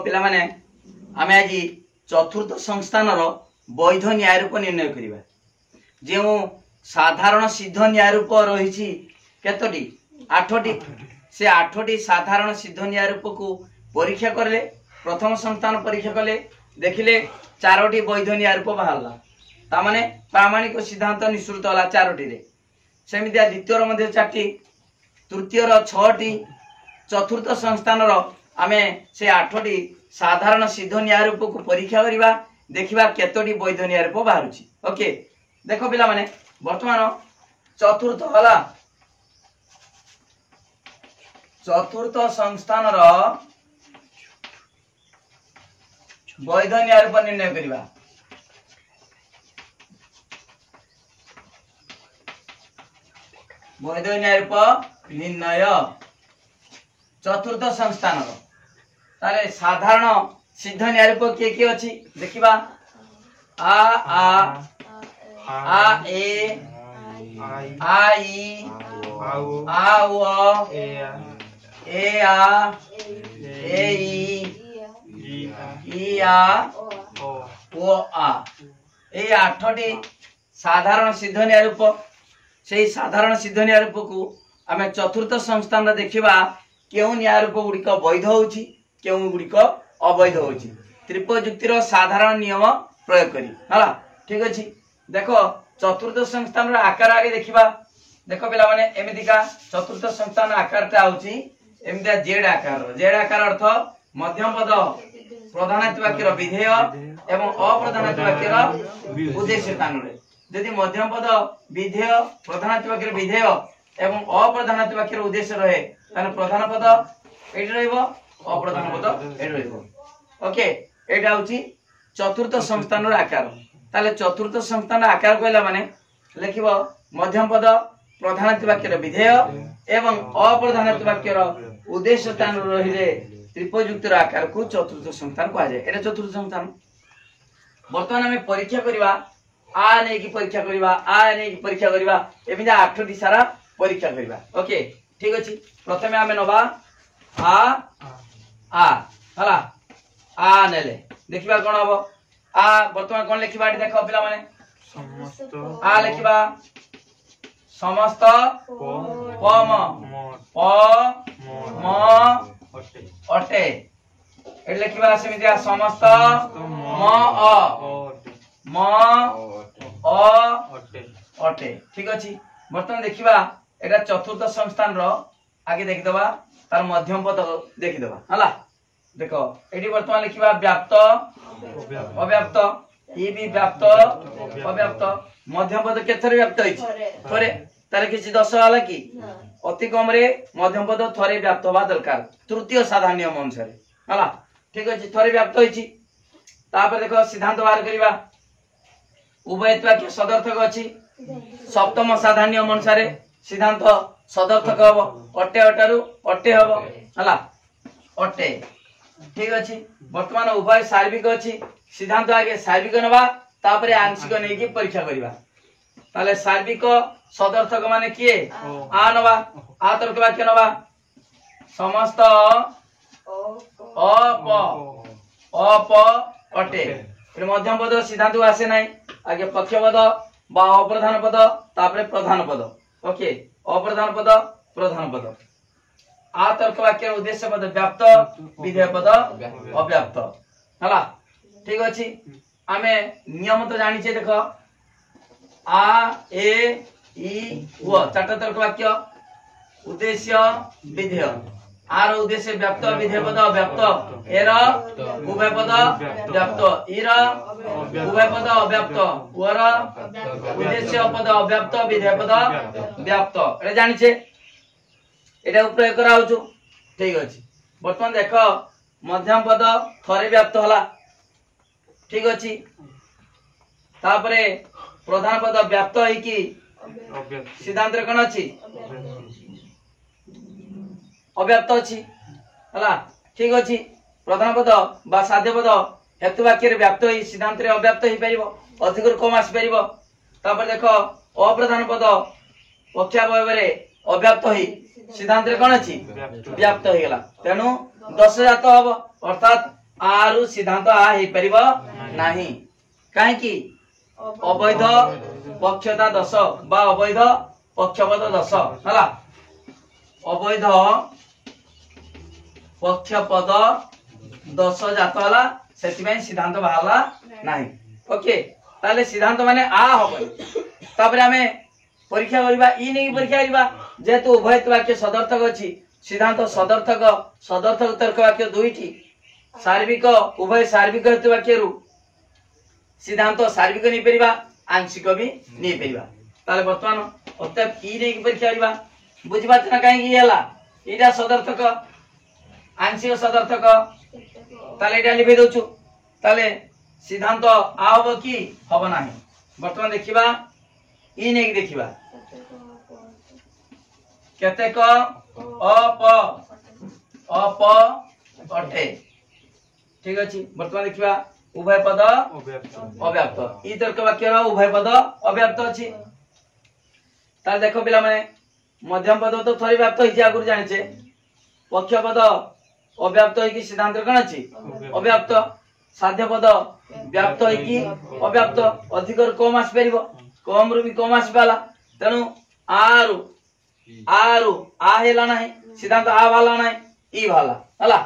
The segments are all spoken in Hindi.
पिला माने आमे आज चतुर्थ संस्थान वैध न्याय रूप निर्णय करिबा। जेउ साधारण सिद्ध न्याय रूप रही केतोटी 8टी से 8टी साधारण सिद्ध न्याय रूप को परीक्षा करले। प्रथम संस्थान परीक्षा कले देखिले 4टी वैध न्याय रूप बाहरला तामाने प्रामाणिक सिद्धांत निश्चित होला 4टी रे। सेमितिया द्वितीय रो मध्ये 4टी, तृतीय रो 6टी, चतुर्थ संस्थान रो आमे से 8टी साधारण सिद्ध न्याय रूप को परीक्षा करिबा। देखिबा केतोटी वैध न्याय रूप बाहरुची। ओके देखो पिला माने वर्तमान चतुर्थ होला चतुर्थ संस्थान रो वैध न्याय रूप निर्णय करिबा। वैध न्याय रूप निर्णय चतुर्थ संस्थान रो ताले साधारण सिद्ध न्याय रूप के अछि देखिबा। आ आ आ ए आ ई आ ओ ए आ ए ई आ ओ आ ए 8टी साधारण सिद्ध न्याय रूप। से साधारण सिद्ध न्याय रूप को आमे चतुर्थ संस्थान रे देखिबा केउ न्याय रूप गुड़िक वैध होउची केउ गुड़िक अवैध होउची। त्रिपद जुक्तिर साधारण नियम प्रयोग करी हला ठीक अछि। देखो चतुर्थ संस्थान रो आकार आगे देखिबा। देखो पिला माने एमितिका चतुर्थ संस्थान आकारटा होउची एमितिया जेड आकार। जेड आकार अर्थ मध्यम पद प्रधानार्थ वाक्यर विधेय एवं अप्रधानार्थ वाक्यर उद्देश्य स्थान रे। यदि मध्यम पद विधेय प्रधानार्थ वाक्यर विधेय एवं अप्रधानार्थ वाक्यर उद्देश्य रहे ताने प्रधान पद एठी रहइबो अप्रधान पद एठी रहइबो। ओके एटा होची चतुर्थ संस्थान रो आकार। ताले चतुर्थ संस्थान आकार कहला माने लिखिबो मध्यम पद प्रधानार्थ वाक्यर विधेय एवं अप्रधानार्थ वाक्यर उद्देश्य स्थान रहिले त्रिपयुक्त आकार को चतुर्थ संस्थान कहा जाय। एटा चतुर्थ संस्थान। वर्तमान हमें परीक्षा करिबा आ नै की परीक्षा करिबा आ नै की परीक्षा करिबा एमिति 8टी सारा परीक्षा करिबा। ओके ठीक अछि। प्रथमे हमें नबा आ हला आ नेले देखिबा कोन हबो। आ वर्तमान कोन लिखिबा देखो पिला माने समस्त आ लिखिबा समस्त पम प म अटे ए लिखिबा सेमितिया समस्त म अ अटे ठीक अछि। वर्तमान देखिबा एटा चतुर्थ संस्थान रो आगे देखि दबा तार मध्यम पद देखि दबा हला। देखो एटी वर्तमान लिखिबा व्याप्त अव्याप्त ई भी व्याप्त अव्याप्त मध्यम पद केथरे व्याप्त होइछि थरे तारे किछि दश होला कि अति कम रे मध्यम पद थरे व्याप्त होबा दरकार तृतीय साधारण नियम अनुसार हला ठीक अछि। थरे व्याप्त होइछि तापर देखो सिद्धांत बाहर करिबा। उभयत्व के सदर्थक अछि सप्तम साधारण नियम अनुसार सिद्धांत सदर्थक हबो अटे अटारु अटे हबो हला अटे ठीक अछि। वर्तमान उभय सार्विक अछि सिद्धांत आगे सार्विक नबा तापरे आंशिक नै की परीक्षा करिबा। ताले सार्विक सदर्थक माने किए आ नबा आ तर्क वाक्य नबा समस्त अप अटे ए मध्यम पद सिद्धांत आसे नै आगे पक्ष पद बा अप्रधान पद तापरे प्रधान पद। ओके अप्रधान पद प्रधान पद आ तर्क वाक्य उद्देश्य पद व्याप्त विधेय पद अव्याप्त हला ठीक अछि। आमे नियम तो जानि छे देखो आ ए ई व चारटा तर्क वाक्य उद्देश्य विधेय आर उद्देश्य व्याप्त विधेय पद अव्याप्त एर उभय पद व्याप्त ईर उभय पद अव्याप्त वर उद्देश्य पद अव्याप्त विधेय पद व्याप्त ए जानि छे एटा प्रयोग करा होछु ठीक अछि। वर्तमान देखो मध्यम पद थरे व्याप्त होला ठीक अछि। तापरे प्रधान पद व्याप्त है कि सिद्धांत रे कोन अछि अव्याप्त अछि हला ठीक अछि। प्रधान पद बा साध्य पद हेतु वाक्य रे व्याप्त है सिद्धांत रे अव्याप्त ही परिबो अधिक रे कम आसी परिबो। तापर देखो अप्रधान पद पक्षावयव रे अव्याप्त ही सिद्धांत रे कोन अछि व्याप्त हो गेला तेनु 10 जात हबो अर्थात आरु सिद्धांत आ हे परिबो नाही काहे की अवैध पक्षता दश बा अवैध पक्षपद दश हला अवैध पक्षपद दश जात हला सेति सिद्धांत बाहला नाही ओके ताले सिद्धांत माने आ हबो तापरे हमें परीक्षा करिबा ई नै परीक्षा करिबा जेतु उभय वाक्य सदर्थक अछि सिद्धांत सदर्थक तर्क वाक्य दुईटी सार्विक उभय सार्विक हेतु वाक्य रु सिद्धांत सार्विक नै परिबा आंशिक भी नै परिबा ताले वर्तमान अतः ई नै परीक्षा करिबा बुझिबा ना काहे की हला इडा सदर्थक आंशिक सदर्थक ताले इडा लिखि दोछु ताले सिद्धांत आ हबो की हबो नाही वर्तमान देखिबा ई नै देखिबा केतेक अप अटे ठीक अछि वर्तमान देखिबा उभय पद अव्याप्त ई तर्क वाक्य रो उभय पद अव्याप्त अछि तार देखो पिला माने मध्यम पद तो थरी व्याप्त होई जे आगुर जानिछे पक्ष पद अव्याप्त होई कि सिद्धांत कोन अछि अव्याप्त साध्य पद व्याप्त होई कि अव्याप्त अधिक रो कम आस परिबो कम रु भी कम आस पाला तेनु आरु आरु आ हेला नाही सिद्धांत आ वाला नाही ई वाला हला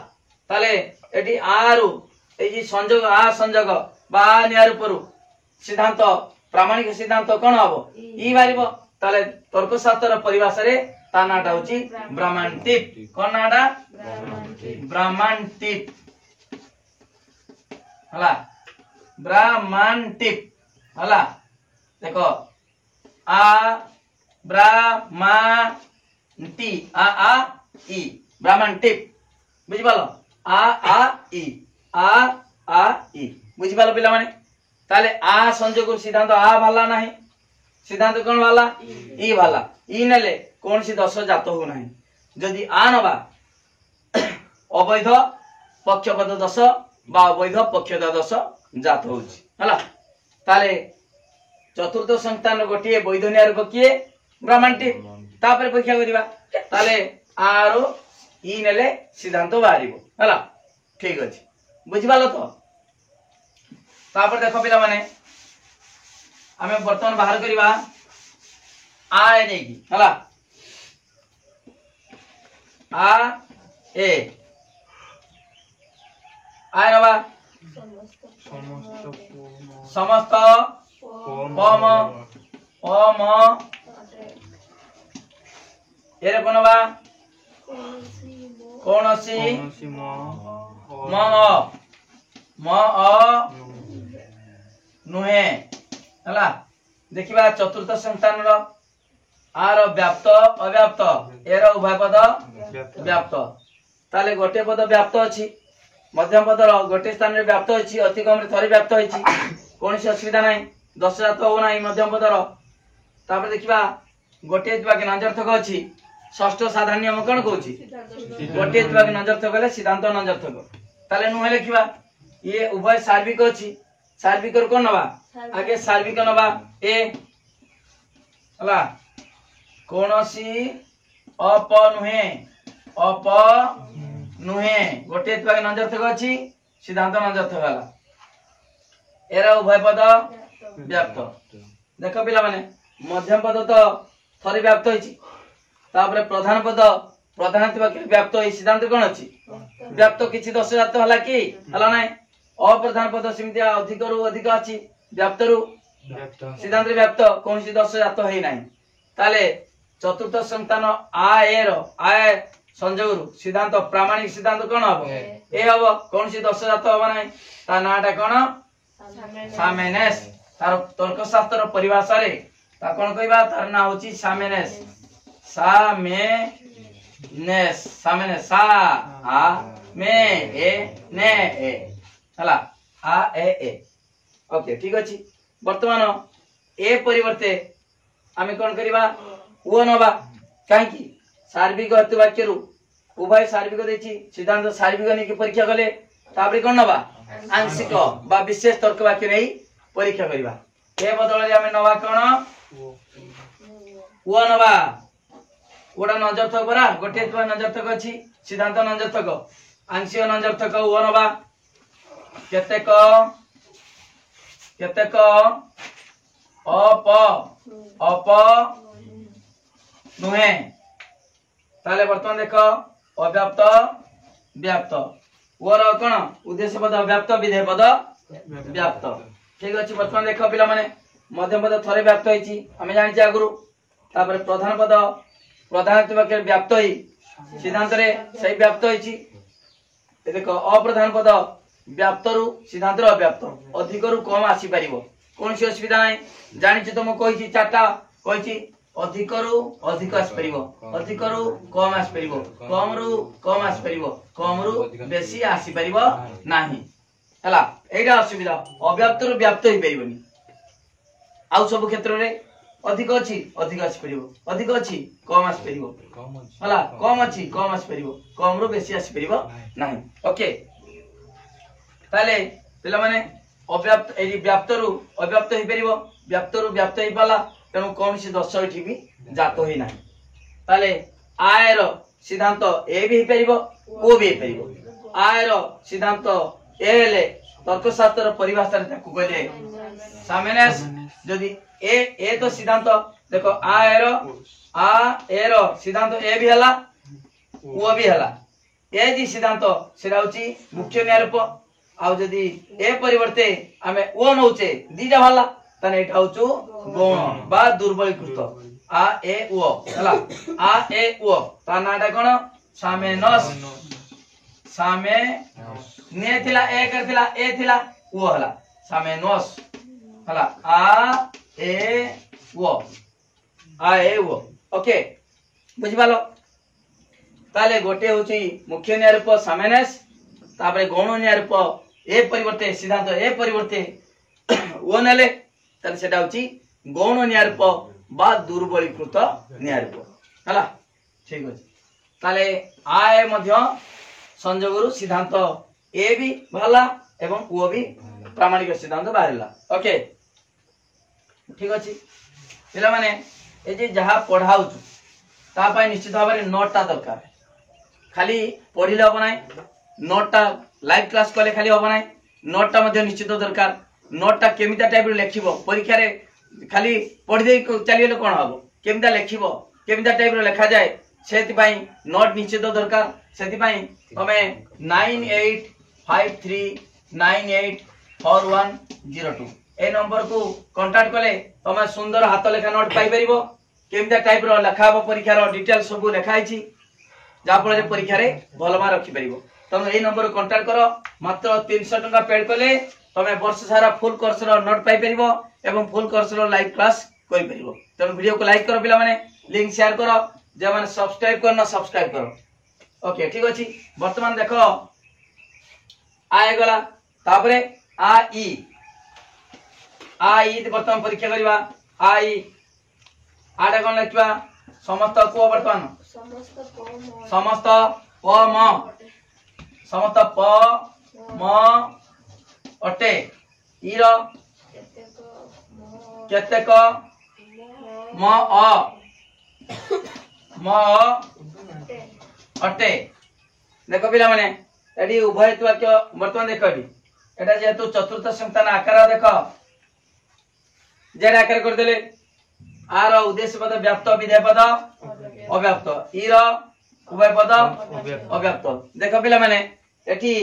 ताले एटी आरु ए जी संयोग आ संयोग बा न्याय रूपरु सिद्धांत प्रामाणिक सिद्धांत कोन हबो ई बारिबो ताले तर्कशास्त्र परिभाषा रे ता नाटा होची ब्राह्मणटिप कोन नाटा ब्राह्मणटिप हला ब्राह्मणटिप हला देखो आ ब्राह्मणटी आ ई ब्राह्मणटिप बुझि पालो आ ई बुझि पालो पिला माने ताले आ संयोग सिद्धांत आ वाला नाही सिद्धांत कोन वाला ई वाला ई नेले कोन सी दश जात हो नाही जदी आ नबा अवैध पक्षपद दश बा अवैध पक्षदा दश जात होची हला ताले चतुर्थ संस्थान गोटिए वैध न्याय रूप किए ब्राह्मणटी तापर परीक्षा करिबा ताले आरो ई नेले सिद्धांत बाहरिबो हला ठीक अछि बुझिबालो तो तापर देखो पिला माने हमें वर्तमान बाहर करिबा आ ए की हला आ ए आ नबा समस्त पम ओम एरे कोनबा कोनसी म नुहे हला देखिबा चतुर्थ संस्थान रो आर व्याप्त अव्याप्त एर उभय पद व्याप्त ताले गोटे पद व्याप्त अछि मध्यम पद रो गोटे स्थान रे व्याप्त अछि अति कम रे थरी व्याप्त होइछि कोनसी असुविधा नाही दश जात हो नाही मध्यम पद रो तापर देखिबा गोटे दिबा के नजरथक अछि षष्ठ साधारण नियम कोन कहूछि गोटे दिबा के नजरथक ले सिद्धांत नजरथक ताले नु लिखिबा ये उभय सार्विक अछि सार्विक रो कोन नबा आगे सार्विक नबा ए हला कोनसी अप नुहे गोटे दिबा के नजरथक अछि सिद्धांत नजरथक वाला एरा उभय पद व्याप्त देखो पिला माने मध्यम पद तो थरी व्याप्त होइछि तापरे प्रधान पद प्रधान तिबा के व्याप्त होई सिद्धांत कोन अछि व्याप्त किछि दश जात हला कि हला नै अप्रधान पद सिमति अधिक रु अधिक अछि व्याप्त रु सिद्धांत व्याप्त कोनसी दश जात होई नै ताले चतुर्थ संतान आ ए रो आ संयोग रु सिद्धांत प्रामाणिक सिद्धांत कोन हबो ए हबो कोनसी दश जात हबो नै ता नाटा कोन सामेनेस तार तर्कशास्त्र परिभाषा रे ता कोन कहबा तार ना होची सामेनेस सामेनेस सा आ मे ए ने ए हला आ ए ओके ठीक अछि वर्तमान ए परिवर्ते आमे कोन करिबा ओ नबा काहे की सार्विक हेतु वाक्य रु उभय सार्विक देछि सिद्धांत सार्विक नै के परीक्षा गले ताबरे कोन नबा आंशिक बा विशेष तर्क वाक्य नै परीक्षा करिबा ए बदल रे आमे नबा कोन ओ नबा ओडा नजरथक बरा गोटे तो नजरथक अछि सिद्धांत नजरथक आंशिक नजरथक ओ नबा केतेक केतेक अप अप नुहे ताले वर्तमान देख अव्याप्त व्याप्त ओर कौन उद्देश्य पद व्याप्त विधेय पद व्याप्त ठीक अच्छे वर्तमान देख पिला माने मध्यम पद थरे व्याप्त होईची हमें जानिचे आगुरु तापर प्रधान पद प्रधान वाक्य व्याप्त होई सिद्धांत रे सही व्याप्त होईची देखो अप्रधान पद व्याप्त रु सिद्धांत रे अव्याप्त अधिक रु कम आसी परिबो कोनसी असुविधा नै जानिचे तो म कहिची चारटा कहिची अधिक रु अधिक आसी परिबो अधिक रु कम आसी परिबो कम रु कम आसी परिबो कम रु बेसी आसी परिबो नाही हला एटा असुविधा अव्याप्त रु व्याप्त होई परिबोनी आउ सब क्षेत्र रे अधिक अछि अधिक आसी परिबो अधिक अछि कम आसी परिबो हला कम अछि कम आसी परिबो कम रु बेसी आसी परिबो नाही ओके ताले पिला माने अव्याप्त एरी व्याप्त रु अव्याप्त होई परिबो व्याप्त रु व्याप्त होई पाला तेणु कौन सी दश एठी भी जात होई नाही ताले आय रो सिद्धांत ए भी परिबो ओ भी परिबो आय रो सिद्धांत ए ले तर्कशास्त्र परिभाषा रे ताकू कहले सामनेस यदि ए तो सिद्धांत देखो आय रो आ ए रो सिद्धांत ए भी हला ओ भी हला ए जी सिद्धांत सेरा होची मुख्य न्याय रूप आ जदि ए परिवर्ते आमे ओ नउचे दीटा भाला तने एटा होचु गौण बा दुर्बलीकृत आ ए ओ हला आ ए ओ ता नाटा कोन सामेनस सामे ने थिला ए करथिला ए थिला ओ हला सामेनस हला आ ए ओ ओके बुझि पालो ताले गोटे होची मुख्य न्याय रूप सामेनस तापरे गौण न्याय रूप ए परिवर्ते सिद्धांत ए परिवर्ते ओ नेले तने सेटा होची गौण न्याय रूप बा दुर्बलीकृत न्याय रूप हला ठीक अछि ताले आय मध्य संयोगरु सिद्धांत ए भी भला एवं ओ भी प्रामाणिक सिद्धांत बाहरला ओके ठीक अछि पिला माने ए जे जहा पढाउछु ता पय निश्चित भाबरे नोटटा दरकार खाली पढिले हो नाही नोटटा लाइव क्लास कले खाली हो नाही नोटटा मध्ये निश्चित दरकार नोटटा केमिता टाइप रे लेखिबो परीक्षा रे खाली पढि दे चलियले कोन हबो केमिता लेखिबो केमिता टाइप रे लेखा जाय सेति पई नोट निश्चित दरकार सेति पई तमे 9853984102 ए नंबर को कांटेक्ट कले तमे सुंदर हाथ लेखा नोट पाई परिबो केमिता टाइप रो लेखा हबो परीक्षा रो डिटेल सब लेखा आइची जा फल परीक्षा रे भल मार्क रखि परिबो तमे ए नंबर कांटेक्ट करो मात्र 300 टका पेड कले तमे वर्ष सारा फुल कोर्स रो नोट पाई परिबो एवं फुल कोर्स रो लाइव क्लास करि परिबो तमे वीडियो को लाइक करो पिला माने लिंक शेयर करो जे माने सब्सक्राइब करना सब्सक्राइब करो ओके ठीक अछि वर्तमान देखो आए गला तापरे आ ई वर्तमान परीक्षा करिबा आई आडा कोन लिखबा समस्त को वर्तमान समस्त प म अटे ईर केतेक म अटे देखो पिला माने एडी उभय वाक्य वर्तमान देखो एटा जेतु चतुर्थ संस्थान आकार देखो जेडा आकार कर देले आर उद्देश्य पद व्याप्त विधेय पद अव्याप्त ईर उभय पद अव्याप्त देखो पिला माने एठी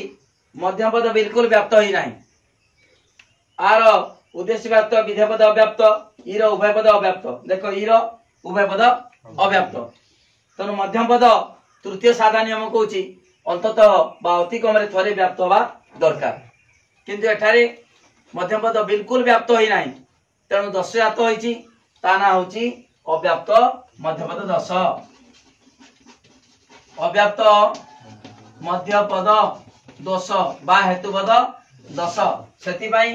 मध्यम पद बिल्कुल व्याप्त होई नाही आर उद्देश्य व्याप्त विधेय पद अव्याप्त ईर उभय पद अव्याप्त देखो ईर उभय पद अव्याप्त तनु मध्यम पद तृतीय साधारण नियम कहूची अंततः बा अति कम रे थरे व्याप्त होबा दरकार किंतु एठारे मध्यम पद बिल्कुल व्याप्त होई नाही तेणु 10 जात होईची ता ना होची अव्याप्त मध्य पद 10 अव्याप्त मध्य पद 10 बा हेतु पद 10 सेति पई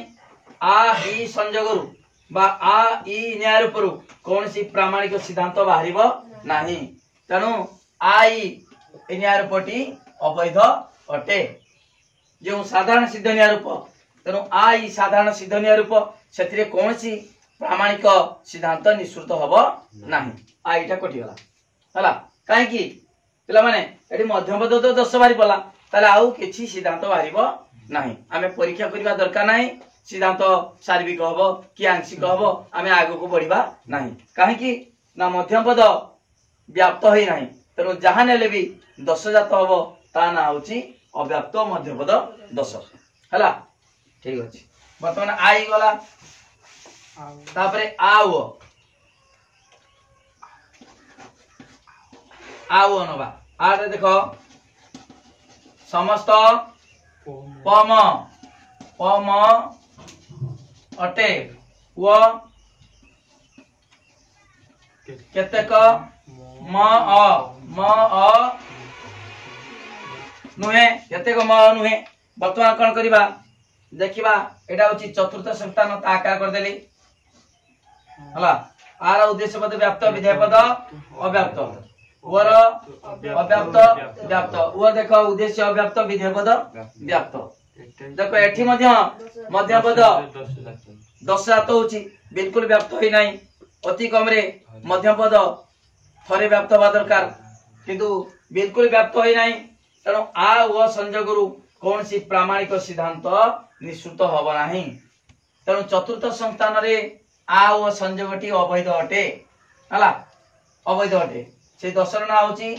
आ ई संयोगरु बा आ ई न्याय रूपरु कोनसी प्रामाणिक सिद्धांत बाहरिबो नाही तेणु आई न्याय रूपटी अवैध अटे जो साधारण सिद्ध न्याय रूप तेणु आई साधारण सिद्ध न्याय रूप सेतिरे कोनसी प्रामाणिक सिद्धांत निश्चित हबो नाही आईटा कटिगला हला काहे की पिला माने एडी मध्यम पद तो 10 बारी पला ताले आउ किछि सिद्धांत बाहरिबो नहीं आमे परीक्षा करबा दरकार नहीं सिद्धांत सार्विक हबो कि आंशिक हबो आमे आगो को बढ़िबा नहीं काहे कि ना मध्यम पद व्याप्त होई नहीं तेणु जहाँ नेले भी दश जात हबो ता ना होची अव्याप्त मध्यम पद दश हला ठीक अछि वर्तमान आई गला तापरे आओ आओ नबा आरे देखो समस्त पम पम अटे व केतेक म अ नुहे केतेक म नुहे वर्तमान कोन करिबा देखिबा एटा होची चतुर्थ संस्थान ताका कर देली हला आर उद्देश्य पद व्याप्त विधेय पद अव्याप्त वर अव्याप्त व्याप्त व देखो उद्देश्य अव्याप्त विधेय पद व्याप्त देखो एठी मध्य पद 10 जात होची बिल्कुल व्याप्त होई नाही अति कम रे मध्य पद थरे व्याप्त बा दरकार किंतु बिल्कुल व्याप्त होई नाही तेणु आ व संयोगरु कौन सी प्रामाणिक सिद्धांत निश्चित हब नाही तेणु चतुर्थ संस्थान रे आ व संयोगटी अवैध अटे हला अवैध अटे से 10 र ना होची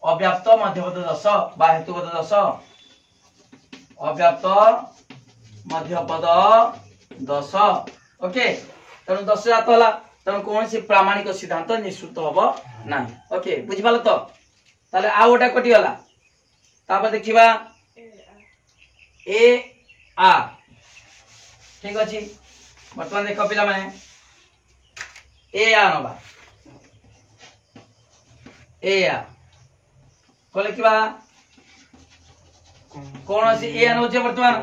अव्याप्त मध्यपद 10 बा हेतुपद 10 अव्याप्त मध्यपद 10 ओके तेणु 10 जात होला तेणु कौन सी प्रामाणिक सिद्धांत निश्चित हब नाही ओके बुझि पालो तो ताले आ ओटा कटि होला तापर देखिबा ए आ ठीक अछि वर्तमान देखो पिला माने ए आ नबा ए आ कोले किबा कौन सी ए न होचे वर्तमान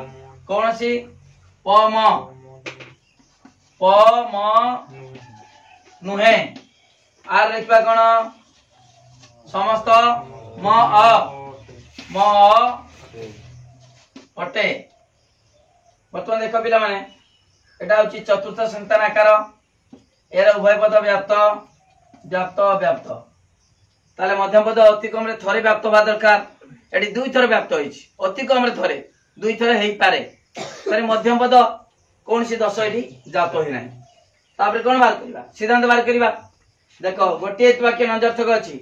कौन सी प म नुहे आर लिखबा कोन समस्त म अटे वर्तमान देखो पिला माने एटा होची चतुर्थ संतान आकार एरा उभय पद व्याप्त व्याप्त व्याप्त ताले मध्यम पद अति कम रे थरे व्याप्त बा दरकार एटी दुई थर व्याप्त होईची अति कम रे थरे दुई थर हेई पारे तरे मध्यम पद कौन सी 10 एटी जात होई नाही तापर कोन बार करिबा सिद्धांत बार करिबा देखो गोटे वाक्य नंजर्थक अछि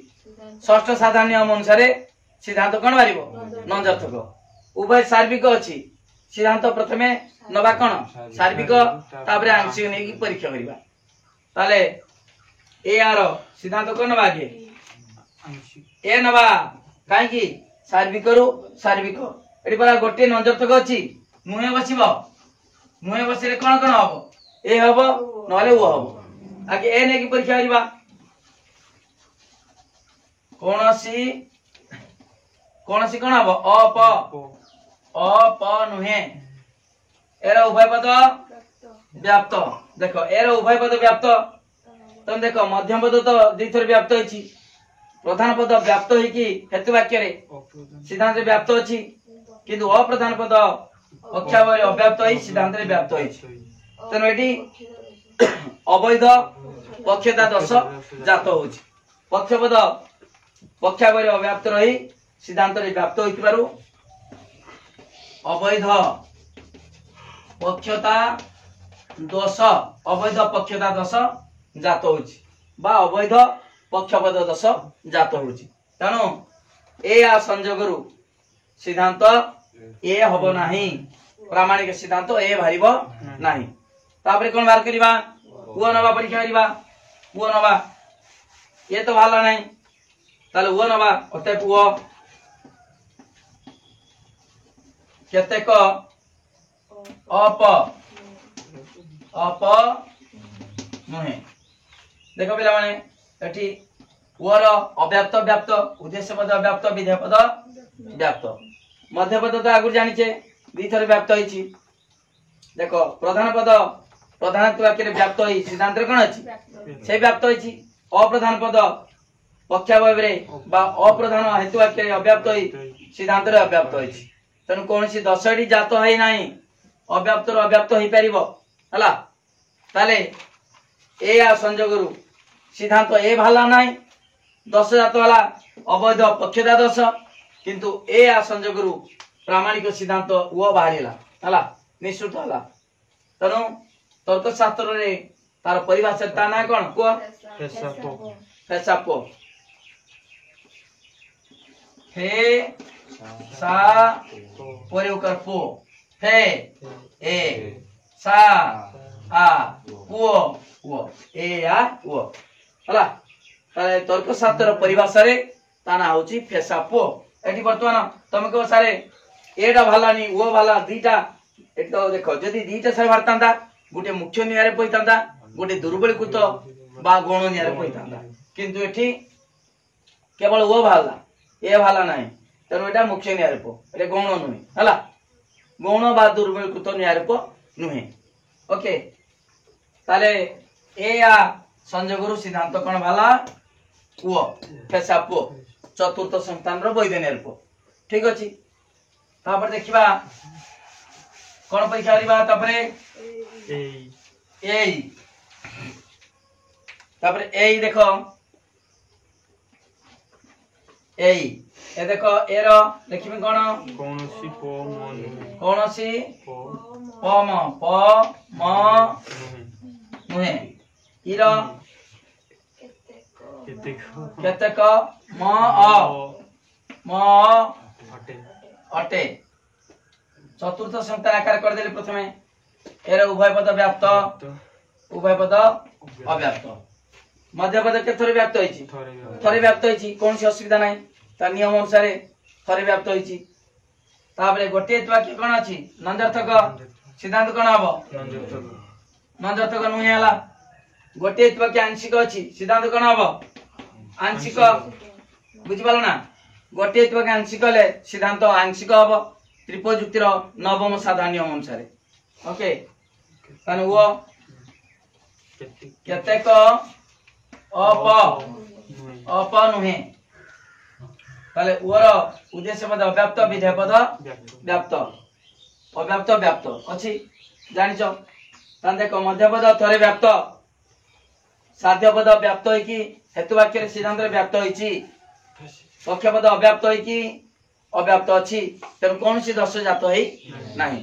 षष्ठ साधारण नियम अनुसार सिद्धांत कोन बारिबो नंजर्थक उभय सार्विक अछि सिद्धांत प्रथमे नबा कोन सार्विक तापर आंशिक नेकी परीक्षा करिबा ताले ए आर सिद्धांत कोन नबा आगे ए नबा काहे कि सार्विक रु सार्विक एटी परा गोटे नंजर्थक अछि मुहे बसिबो मुहे बसिले कोन कोन हबो ए हबो नले ओ हबो आगे ए नेकी परीक्षा करिबा कौन सी कोन हबो अप नुहे एरा उभय पद व्याप्त देखो एरा उभय पद व्याप्त तुम देखो मध्यम पद तो दुई थर व्याप्त होईची प्रधान पद व्याप्त होई कि हेतु वाक्य रे सिद्धांत रे व्याप्त अछि किंतु अप्रधान पद पक्षावय अव्याप्त होई सिद्धांत रे व्याप्त होईची तनो एटी अवैध पक्षता 10 जात होची पक्षपद पक्षावय अव्याप्त रही सिद्धांत रे व्याप्त होइतिबारु अवैध पक्षता 10 अवैध पक्षता 10 जात होची बा अवैध पक्षपद 10 जात होची तनो ए आ संयोगरु सिद्धांत ए हबो नाही प्रामाणिक सिद्धांत ए भारिबो नाही तापरे कोन बार करिबा उ नबा परीक्षा करिबा उ नबा ये तो भाला नाही ताले उ नबा अते पुओ केतेक अप नुहे देखो पिला माने एठी वर अव्याप्त व्याप्त उद्देश्य पद व्याप्त विधेय पद व्याप्त मध्य पद तो आगु जानिचे दुई थर व्याप्त होईची देखो प्रधान पद प्रधानत्व वाक्य रे व्याप्त होई सिद्धांत रे कोन अछि से व्याप्त होईची अप्रधान पद पक्षावय रे बा अप्रधान हेतु वाक्य रे अव्याप्त होई सिद्धांत रे अव्याप्त होईची तनु कोन सी 10 डी जात होई नाही अव्याप्त रो अव्याप्त होई परिबो हला ताले ए आ संयोगरु सिद्धांत ए भाला नाही 10 जात वाला अवैध पक्षता 10 किंतु ए आ संयोगरु प्रामाणिक सिद्धांत वो बाहरिला हला निश्चित हला तनु तर्कशास्त्र रे तार परिभाषा ता ना कोन को फेसापो फे सा परिउकर पो फे ए सा आ पो वो ए आ वो हला ताले तर्कशास्त्र परिभाषा रे ताना होची फेसापो एटी वर्तमान तुम को सारे एटा भालानी वो भाला दीटा एतो देखो जदी दीटा सारे भारतांदा गोटे मुख्य न्याय रे पइतांदा गोटे दुर्बलीकृत बा गौण न्याय रे पइतांदा किंतु एठी केवल वो भाला ए भाला नाही तनो एटा मुख्य न्याय रे पो एटा गौण नुहे हला गौण बा दुर्बलीकृत न्याय रे पो नुहे ओके ताले ए या संजोगरु सिद्धांत कोन भाला वो फेसापो चतुर्थ संस्थान रो वैध न्याय रे पो ठीक अछि तापर देखिबा कोन परीक्षा करिबा तापरे ए तापरे ए देखो ए देखो एरो देखिबे कोन कोनोसी पो मन कोनोसी प म नुहे इरो केतेक म अटे चतुर्थ संख्या आकार कर देले प्रथमे एरा उभय पद व्याप्त उभय पद अव्याप्त मध्य पद केथरे व्याप्त होईची थरे व्याप्त होईची कोन सी असुविधा नाही ता नियम अनुसार थरे व्याप्त होईची ताबरे गोटे वाक्य कोन अछि नंदर्थक सिद्धांत कोन हबो नंदर्थक नुहे हला गोटे वाक्य आंशिक अछि सिद्धांत कोन हबो आंशिक बुझि पालो ना गोटे वाक्य आंशिक ले सिद्धांत आंशिक हबो त्रिपयुक्तिर नवम साधारण नियम अनुसार ओके ताने वो केतेक अप नुहे ताले ओर उद्देश्य पद अव्याप्त विधेय पद व्याप्त अव्याप्त व्याप्त अछि जानिचो तान देखो मध्य पद थरे व्याप्त साध्य पद व्याप्त होई कि हेतु वाक्य रे सिद्धांत रे व्याप्त होईची पक्ष पद अव्याप्त होई कि अव्याप्त अछि तेनु कोन सी दर्श जात होई नाही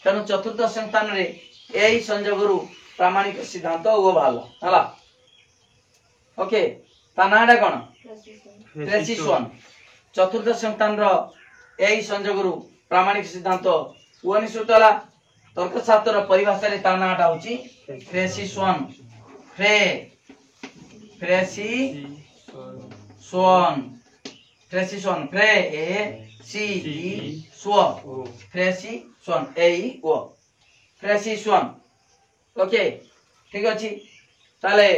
तेनु चतुर्थ संस्थान रे एई संजोगरु प्रामाणिक सिद्धांत ओ भाला हला ओके ता नाडा कोन प्रेसिशन चतुर्थ संस्थान रो एई संजोगरु प्रामाणिक सिद्धांत ओ निसुतला तर्कशास्त्र रो परिभाषा रे ता नाडा होची प्रेसिशन प्रेसिशन फ्रे ए सी ई स्व प्रेसिशन ए ई ओ प्रेसिशन ओके ठीक अछि ताले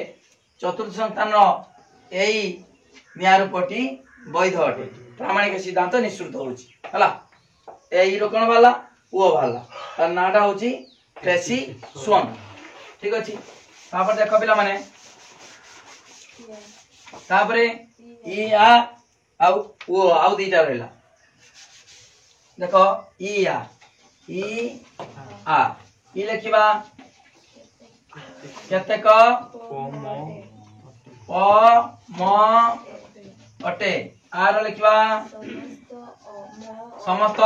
चतुर्थ संस्थान रो एई न्यायरूपटी वैध अटे प्रामाणिक सिद्धांत निश्चित होउची हला एई रो कोन वाला ओ वाला तार नाडा होची प्रेसिशन ठीक अछि तापर देखो पिला माने तापरे ई आ आउ ओ आउ दीटा रहला देखो ई आ ई लिखिबा केतेक प म अटे आर लिखिबा समस्त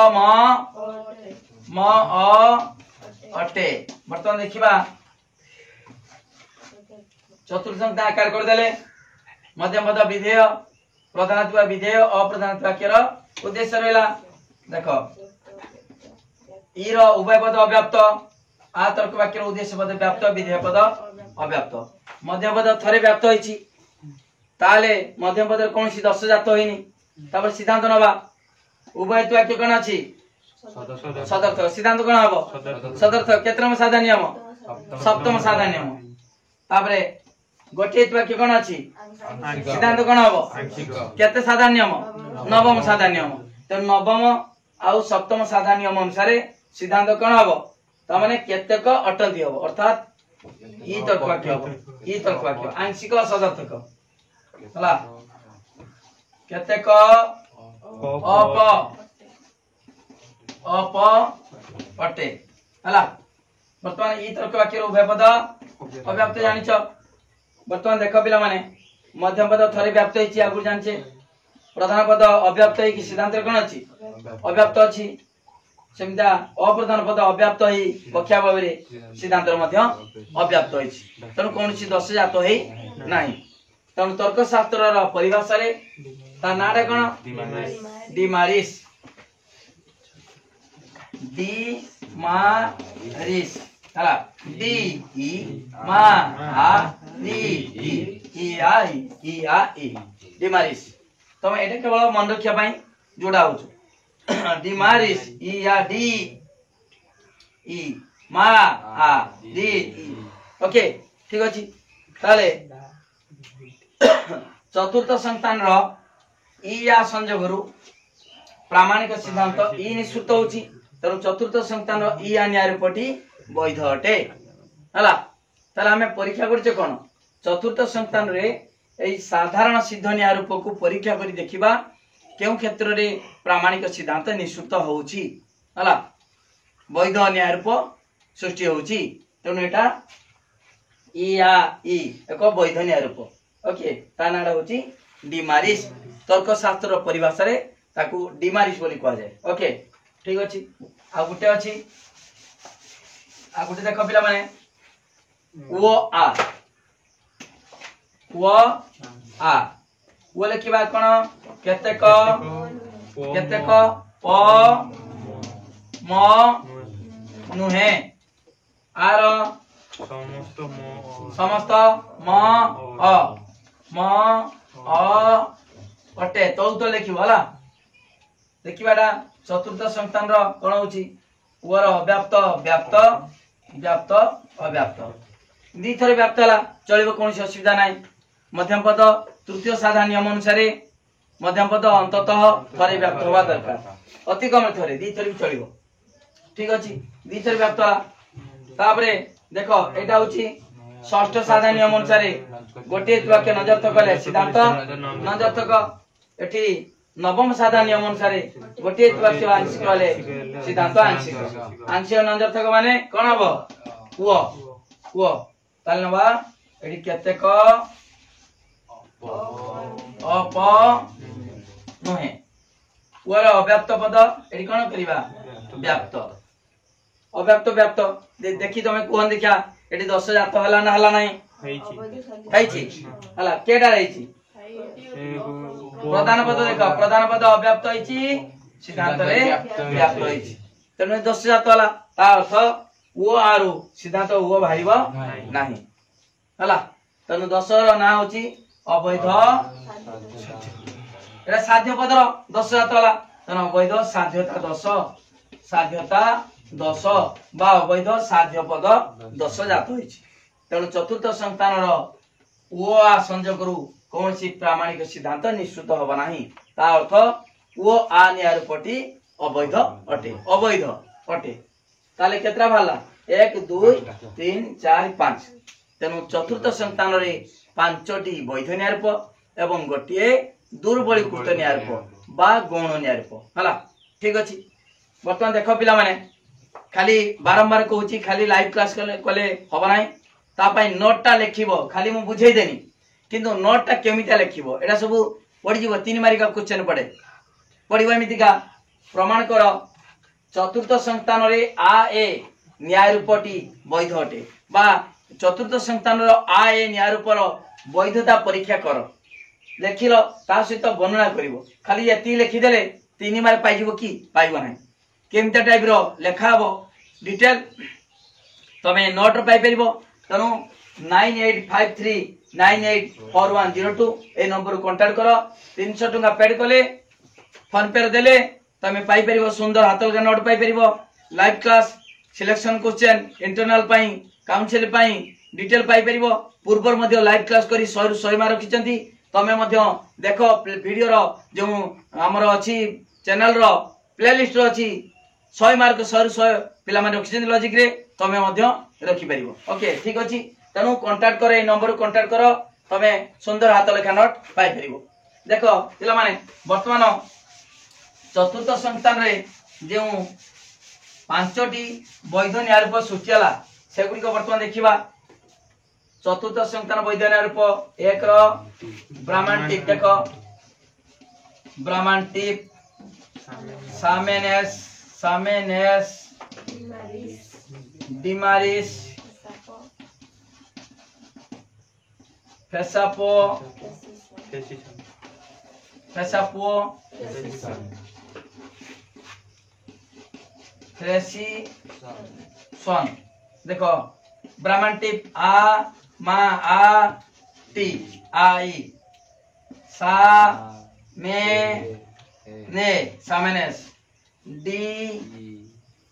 म अटे वर्तमान देखिबा चतुर्थ संख्या आकार कर देले मध्यम पद विधेय प्रधानत्व विधेय अप्रधानत्व वाक्यर उद्देश्य रहला देखो ई रो उभय पद अव्याप्त आ तर्क वाक्यर उद्देश्य पद व्याप्त विधेय पद अव्याप्त मध्यम पद थरे व्याप्त होईची ताले मध्यम पद कोन सी दर्श जात होईनी तापर सिद्धांत नबा उभय वाक्य कोन अछि सदर्थ सिद्धांत कोन हबो सदर्थ केत्रम साधारण नियम सप्तम साधारण नियम तापरे गोटे वाक्य कोन अछि सिद्धांत कोन हबो केते साधारण नियम नवम साधारण नियम त नवम आउ सप्तम साधारण नियम अनुसार सिद्धांत कोन हबो त माने केतेक अटंती हबो अर्थात ई तर्क वाक्य हबो ई तर्क वाक्य आंशिक सदर्थक हला केतेक अप अटे हला वर्तमान ई तर्क वाक्य उभय पद अव्याप्त जानिछ वर्तमान देख पिला माने मध्यम पद थरे व्याप्त होईची आगु जानचे प्रधान पद अव्याप्त होई कि सिद्धांत कोन अछि अव्याप्त अछि सेमिता अप्रधान पद अव्याप्त होई बख्या भाव सिद्धांत अव्याप्त होइछि तेणु कौन दश जात है नहीं तेणु तर्कशास्त्र परिभाषा रे ता नाडा कोन डिमारिस डिमारिस हला डी ई मा आ री ई आ ई डिमारिस तमे एटा केवल मन रखिया पई जोड़ा होछु डिमारिस ई या डी ई मा आ डी ई ओके ठीक अछि ताले चतुर्थ संतान रो ई या संयोगरु प्रामाणिक सिद्धांत ई निश्चित होछि तर चतुर्थ संतान रो ई या न्याय रूपटी वैध अटे हला ताले हमें परीक्षा करछे कोन चतुर्थ संतान रे एई साधारण सिद्ध न्याय रूप को परीक्षा करी देखिबा केउ क्षेत्र रे प्रामाणिक सिद्धांत निश्चित होउछि हला वैध न्याय रूप सृष्टि होउछि तेनु एटा ई या ई एक वैध न्याय रूप ओके ता नाडा होउछि डिमारिस तर्कशास्त्र परिभाषा रे ताकू डिमारिस बोली कहआ जाय ओके ठीक अछि आ गुटे अछि आ गुटे देखो पिला माने ओ आ वो लिखिबा कोन केतेक प म नुहे आर समस्त म अ अटे तो लिखिबो हला लिखिबाडा चतुर्थ संतान रो कोन होची ओर अव्याप्त व्याप्त व्याप्त अव्याप्त दी थरे व्याप्त हला चलिबो कोनसी असुविधा नाही मध्यम पद तृतीय साधारण नियम अनुसार मध्यम पद अंततः थरे व्याप्त होवा दरकार अति कम थरे दी थरे भी चलिबो ठीक अछि दी थरे व्याप्त तापरे देखो एटा होची षष्ठ साधारण नियम अनुसार गोटे वाक्य नजरथ कले सिद्धांत नजरथक एठी नवम साधारण नियम अनुसार गोटे वाक्य आंशिक कले सिद्धांत आंशिक आंशिक नजरथक माने कोन हबो कुओ ताल नबा एठी केतेक अप नुहे ओर अव्याप्त पद एठी कोन करिबा व्याप्त अव्याप्त व्याप्त देखि तमे कोन देखा एठी 10 जात हला ना हला नाही हैछि हला केडा हैछि प्रधान पद देखो प्रधान पद अव्याप्त हैछि सिद्धांत रे व्याप्त हैछि तने 10 जात हला ता अर्थ ओ आरु सिद्धांत ओ भाइबो नाही हला तने 10 रो ना होछि अवैध एटा साध्य पदर 10 जात हला तने अवैध साध्यता 10 बा अवैध साध्य पद 10 जात होइछि तेणु चतुर्थ संतान रो ओ आ संयोगरु कोनसी प्रामाणिक सिद्धांत निश्चित होबा नाही ता अर्थ ओ आ न्याय रूपटी अवैध अटे ताले केतरा भाला 1 2 3 4 5 तेणु चतुर्थ संतान रे 5टी वैध न्याय रूप एवं गोटिए दुर्बलीकृत न्याय रूप बा गौण न्याय रूप हला ठीक अछि वर्तमान देखो पिला माने खाली बारंबार कहूची खाली लाइव क्लास कले होबा नाही ता पई नोटटा लिखिबो खाली मु बुझेई देनी किंतु नोटटा केमिता लिखिबो एटा सब पड़ी जीवो 3 मार्क का क्वेश्चन पड़े पड़िबो एमितिका प्रमाण करो चतुर्थ संतान रे आ ए न्याय रूपटी वैध अटे बा चतुर्थ संतान रो आ ए न्याय रूपर वैधता परीक्षा करो लेखिलो ता सहित वर्णना करिवो खाली एति लिखि देले 3 मार्क पाइ जीवो की पाइबो नाही केमिता टाइप रो लेखा हबो डिटेल तमे नोट पाइ परिबो तनु 9853984102 ए नंबर कांटेक्ट करो 300 टका पेड कले फोन पे देले तमे पाइ परिबो सुंदर हातल का नोट पाइ परिबो live class selection question internal पाई काउंसिल पाई डिटेल पाइ परिबो पूर्वर मध्ये लाइव क्लास करी 100 रु 100 मार रखिचंती तमे मध्ये देखो वीडियो रो जो हमर अछि चैनल रो प्लेलिस्ट रो अछि 100 मार्क 100 रु 100 पिला माने रखिचंती लॉजिक रे तमे मध्ये रखि परिबो ओके ठीक अछि तनु कांटेक्ट करे ए नंबर कांटेक्ट करो तमे सुंदर हाथ लेखा नोट पाइ परिबो देखो पिला माने वर्तमान चतुर्थ संतान रे जे 5टी वैध न्याय रूप सृष्टि हला सेगुडी को वर्तमान देखिबा चतुर्थ संतान वैध न्याय रूप 1 रो ब्राह्मणटिक देखो ब्राह्मणटिक Samenes, Dimaris, Fesapo, Fesapo, Son. देखो ब्राह्मण टिप आ मा आ टी आई सा में ने सामेनेस डी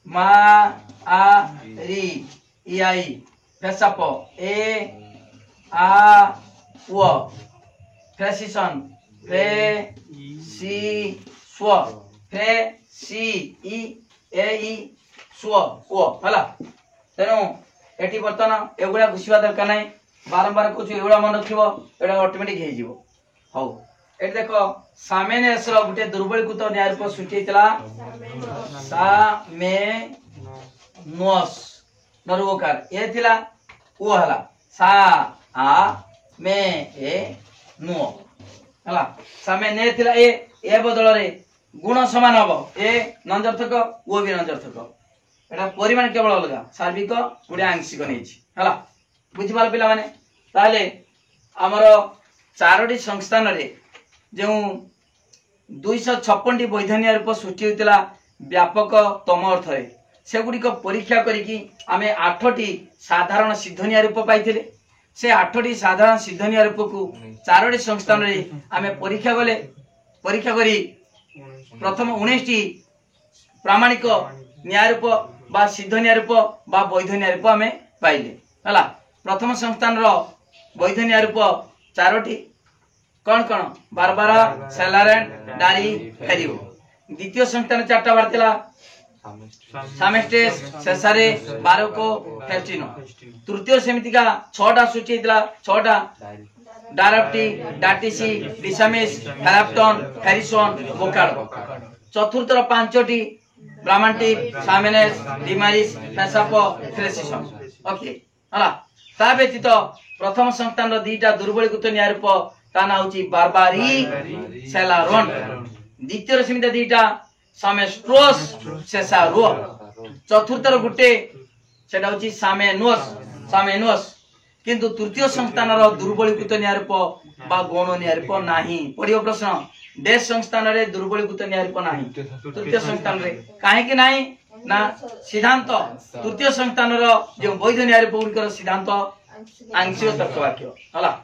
मा आ री ई आई फेसापो ए आ वो फेसिसन फे सी स्व फे सी ई ए ई स्व वो हला तेणु एटी बर्तमान एगुड़ा घुषा दरकार ना बारंबार कह एगुड़ा मन रख ऑटोमेटिक हो ये देख सामेनेस गोटे दुर्बलीकृत न्याय रूप सृष्टि सा मे नोस नरुकार ए थिला ओ हला सा आ मे ए नो हला सामे ने थिला ए बदल रे गुण समान हबो ए नंजर्थक ओ भी नंजर्थक एटा परिमाण केवल अलग सार्विक गुड़े आंशिक नहीं है बुझिपार पिला माने ताले आमर चारोटी संस्थान रे जो 256 वैध न्याय रूप सृष्टि होता व्यापक तम अर्थ से गुड़िक परीक्षा करिकी आमे 8टी साधारण सिद्ध न्याय रूप पाइथिले से 8टी साधारण सिद्ध न्याय रूप को चारोटी संस्थान रे आमे परीक्षा करी प्रथम 19टी प्रामाणिक न्याय रूप बा सिद्ध न्याय रूप बा वैध न्याय रूप आमे पाइले हला प्रथम संस्थान रो वैध न्याय रूप चारोटी कौन कौन बारबारा सेलारेंट डारी फेरियो द्वितीय संस्थान चारटा बारतिला सामेस्टेस सेसारे बारको फेस्टिनो तृतीय समिति का 6टा सूची हितला 6टा डारप्टी डाटीसी डिसामिस फेराप्टन फेरिसन बोकाडो चतुर्थ 5टी ब्राह्मणटी सामेनेस डिमारिस फेसापो फ्रेसिसन ओके हला ता व्यतीत प्रथम संस्थान रो 2टा दुर्बलीकृत न्याय रूप ता ना होची बारबारी सेलारोन द्वितीय समिति 2टा सामेस्ट्रोस सेसारो चतुर्थ गुटे सेटा होची सामेनोस किंतु तृतीय संस्थान रो दुर्बलीकृत न्याय रूप बा गौण न्याय रूप नाही पडियो प्रश्न देश संस्थान रे दुर्बलीकृत न्याय रूप नाही तृतीय संस्थान रे काहे कि नाही ना सिद्धांत तृतीय संस्थान रो जो वैध न्याय रूप गुड़िकर सिद्धांत आंशिक तर्कवाक्य हला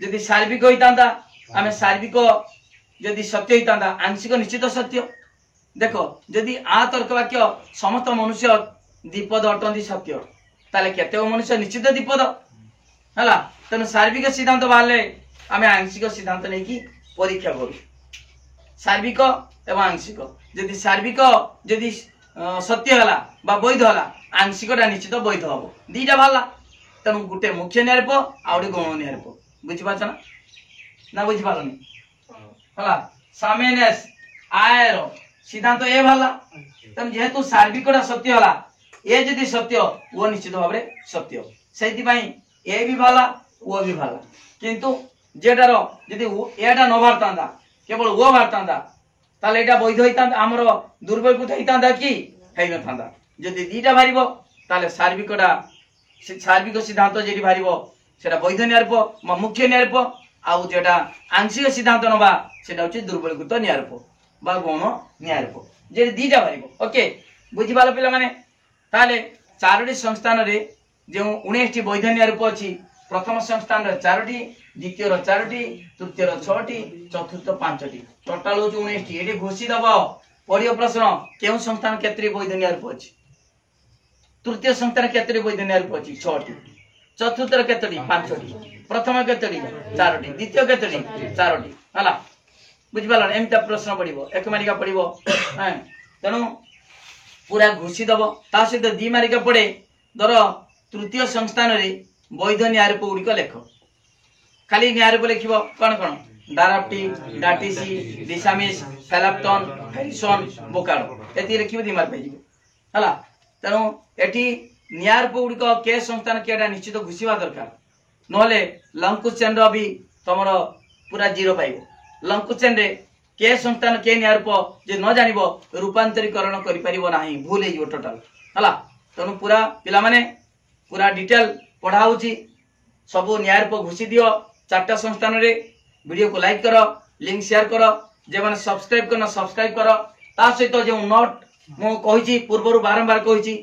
यदि सार्विक होइतांदा आमे सार्विक यदि सत्य होइतांदा आंशिक निश्चित सत्य देखो यदि आ तर्कवाक्य समस्त मनुष्य द्विपद अटंती सत्य ताले केते मनुष्य निश्चित द्विपद हला तेनु सार्विक सिद्धांत बाहले आमे आंशिक सिद्धांत नै कि परीक्षा करू सार्विक एवं आंशिक यदि सार्विक यदि सत्य हला बा वैध हला आंशिकटा निश्चित वैध हबो दीटा भाला तेणु गोटे मुख्य न्याय रूप आ गोटे गौण न्याय रूप बुझी पाछ ना बुझी पारनी हला सामेनेस आयर सिद्धांत ए भाला तेणु जेहेतु सार्विकटा सत्य हला ए यदि सत्य वो निश्चित भाव रे सत्य सेति पई ए भी भाला वो भी भाला किंतु जेटार यदि एटा न भारतांदा केवल वो भारतांदा ताले एटा वैध होइतांदा हमर दुर्बलकृत होइतांदा कि हेइ नथांदा यदि दीटा भारिबो ताले सार्विक सिद्धांत जेडी भारिबो सेटा वैध न्याय रूप म मुख्य न्याय रूप आउ जेटा आंशिक सिद्धांत नबा सेटा होची दुर्बलकृत न्याय रूप बा गौण न्याय रूप जेडी दीटा भारिबो ओके बुझि बाला पिला माने ताले चारोटी संस्थान रे जो 19टी वैध न्याय रूप अछि प्रथम संस्थान रे 4टी द्वितीय रो 4टी तृतीय रो 6टी चतुर्थ 5टी टोटल हो 19टी एटी घोषि दबो पढियो प्रश्न केउ संस्थान केतरी वैध न्याय रूप अछि तृतीय संस्थान केतरी वैध न्याय रूप अछि 6टी चतुर्थ रो केतरी 5टी प्रथम केतरी 4टी द्वितीय केतरी 4टी हला बुझ पालन एमता प्रश्न पढिबो एक मारिका पढिबो हैं तनो पूरा घोषि दबो ता सहित दी मारिका पड़े धर तृतीय संस्थान रे वैध न्याय रूप गुड़िक लेख खाली न्याय रूप लिखिबो कोन कोन डाराप्टी डाटीसी डिसामिस फेलाप्टन फेरिसन बोकाडो एति लिखिबो दी मार पाइबो हला तनो एठी न्याय रूप गुड़िक के संस्थान केडा निश्चित घुसिबा दरकार नहले लंकुचेन रो भी तमरो पूरा जीरो पाइबो लंकुचेन रे के संस्थान के न्याय रूप जे न जानिबो रूपांतरीकरण करि परिबो नाही भूल हे टोटल हला तनु पूरा पिला माने पूरा डिटेल पढ़ा होची सब न्याय रूप घुसी दियो 4टा संस्थान रे वीडियो को लाइक करो लिंक शेयर करो जे माने सब्सक्राइब करना सब्सक्राइब करो ता सहित जो नोट मु कहिची पूर्वरु बारंबार कहिची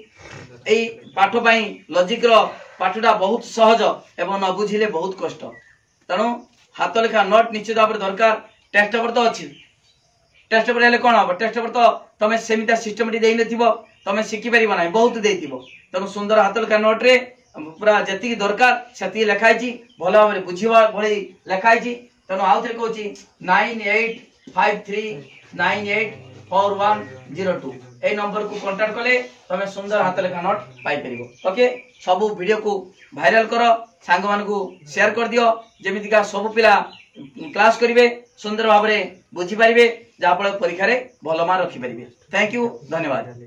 एई पाठ पई लॉजिक रो पाठटा बहुत सहज एवं न बुझिले बहुत कष्ट तनु हाथ लेखा नोट निश्चित भाव दरकार टेस्ट पेपर तो अच्छी टेस्ट पेपर हेले कोन हो टेस्ट पेपर तो तमे सेमिता सिस्टमटी देई नथिबो तमे शिखि परिबो नाही बहुत देइतिबो तनु सुंदर हाथ लेखा नोट रे पूरा जति दरकार सेति लिखाई छी भलो भाबरे बुझिबा भली लिखाई छी तनु आउ थरे कहूची 9853984102 ए नंबर को कांटेक्ट कले तमे सुंदर हाथ लेखा नोट पाई परिबो ओके सब वीडियो को वायरल करो सांग मान को शेयर कर दियो जेमिति का सब पिला क्लास करिवे सुंदर भाबरे बुझी परिबे जा फल परीक्षा रे भलो मार्क रखि परिबे थैंक यू धन्यवाद।